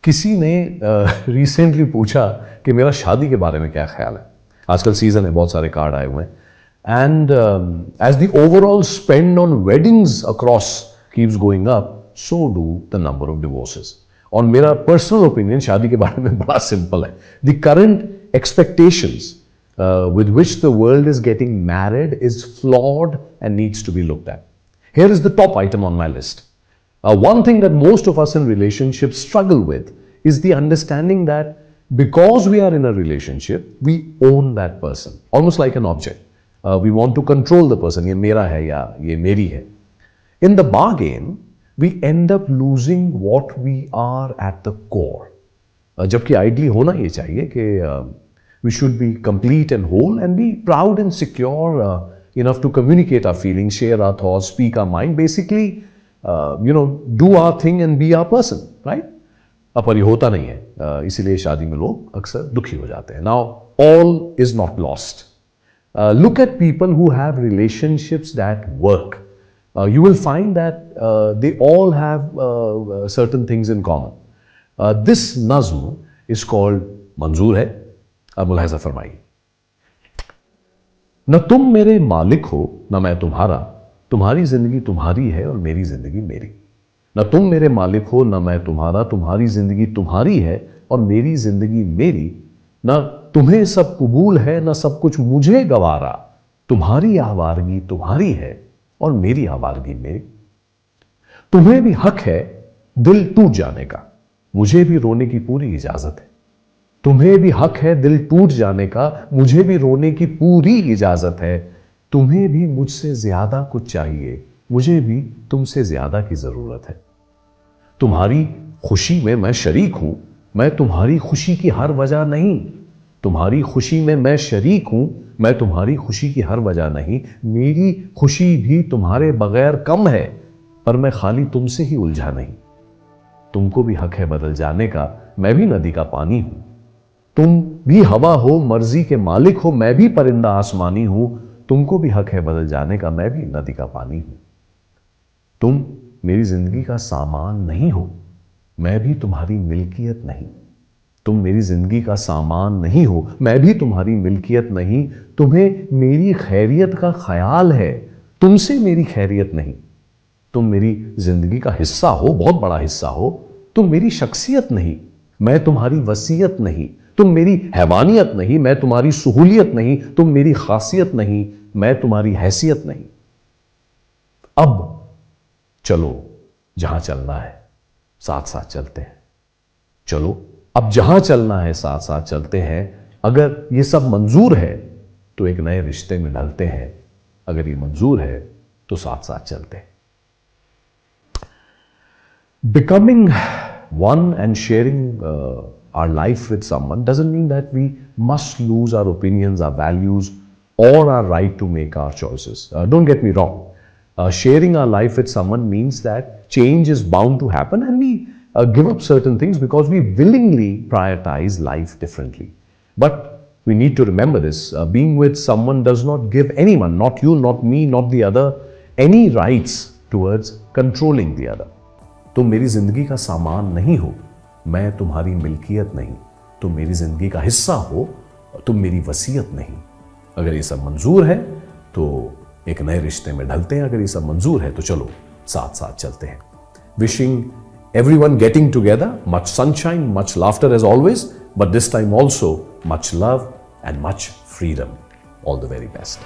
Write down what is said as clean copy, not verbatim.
किसी ने रिसेंटली पूछा कि मेरा शादी के बारे में क्या ख्याल है। आजकल सीजन है, बहुत सारे कार्ड आए हुए हैं। And as the overall spend on weddings across keeps going up, so do the number of divorces. और मेरा पर्सनल ओपिनियन शादी के बारे में बड़ा सिंपल है। The current expectations with which the world is getting married is flawed and needs to be looked at. Here is the top item on my list. One thing that most of us in relationships struggle with is the understanding that because we are in a relationship, we own that person, almost like an object. We want to control the person. ये मेरा है या ये मेरी है. In the bargain, we end up losing what we are at the core. जबकि ideally होना ये चाहिए कि we should be complete and whole and be proud and secure enough to communicate our feelings, share our thoughts, speak our mind, basically, do our thing and be our person, right? पर ये होता नहीं है, इसीलिए शादी में लोग अक्सर दुखी हो जाते हैं. Now, all is not lost. Look at people who have relationships that work. You will find that they all have certain things in common. This nazm is called मंजूर है. मुलाहिजा फरमाइए. न तुम मेरे मालिक हो न मैं तुम्हारा, तुम्हारी जिंदगी तुम्हारी है और मेरी जिंदगी मेरी. न तुम मेरे मालिक हो न मैं तुम्हारा, तुम्हारी जिंदगी तुम्हारी है और मेरी जिंदगी मेरी. न तुम्हें सब कबूल है न सब कुछ मुझे गवारा, तुम्हारी आवारगी तुम्हारी है और मेरी आवारगी मेरी. तुम्हें भी हक है दिल टूट जाने का, मुझे भी रोने की पूरी इजाजत है. तुम्हें भी हक है दिल टूट जाने का, मुझे भी रोने की पूरी इजाजत है. तुम्हें भी मुझसे ज्यादा कुछ चाहिए, मुझे भी तुमसे ज्यादा की जरूरत है. तुम्हारी खुशी में मैं शरीक हूं, मैं तुम्हारी खुशी की हर वजह नहीं. तुम्हारी खुशी में मैं शरीक हूं, मैं तुम्हारी खुशी की हर वजह नहीं. मेरी खुशी भी तुम्हारे बगैर कम है, पर मैं खाली तुमसे ही उलझा नहीं. तुमको भी हक है बदल जाने का, मैं भी नदी का पानी हूं. तुम भी हवा हो, मर्जी के मालिक हो, मैं भी परिंदा आसमानी हूं. तुमको भी हक है बदल जाने का, मैं भी नदी का पानी हूं. तुम मेरी जिंदगी का सामान नहीं हो, मैं भी तुम्हारी मिल्कियत नहीं. तुम मेरी जिंदगी का सामान नहीं हो, मैं भी तुम्हारी मिल्कियत नहीं. तुम्हें मेरी खैरियत का ख्याल है, तुमसे मेरी खैरियत नहीं. तुम मेरी जिंदगी का हिस्सा हो, बहुत बड़ा हिस्सा हो. तुम मेरी शख्सियत नहीं, मैं तुम्हारी वसीयत नहीं. तुम मेरी हैवानियत नहीं, मैं तुम्हारी सहूलियत नहीं. तुम मेरी खासियत नहीं, मैं तुम्हारी हैसियत नहीं. अब चलो जहां चलना है साथ साथ चलते हैं. चलो अब जहां चलना है साथ साथ चलते हैं. अगर ये सब मंजूर है तो एक नए रिश्ते में ढलते हैं. अगर ये मंजूर है तो साथ साथ चलते हैं. Becoming one and sharing our life with someone doesn't mean that we must lose our opinions, our values, or our right to make our choices. Don't get me wrong. Sharing our life with someone means that change is bound to happen and we give up certain things because we willingly prioritize life differently. But we need to remember this. Being with someone does not give anyone, not you, not me, not the other, any rights towards controlling the other. तुम मेरी जिंदगी का सामान नहीं हो, मैं तुम्हारी मिल्कियत नहीं. तुम मेरी जिंदगी का हिस्सा हो, तुम मेरी वसीयत नहीं. अगर ये सब मंजूर है तो एक नए रिश्ते में ढलते हैं. अगर ये सब मंजूर है तो चलो साथ साथ चलते हैं. Wishing everyone getting together, much sunshine, much laughter as always, but this time also much love and much freedom. All the very best.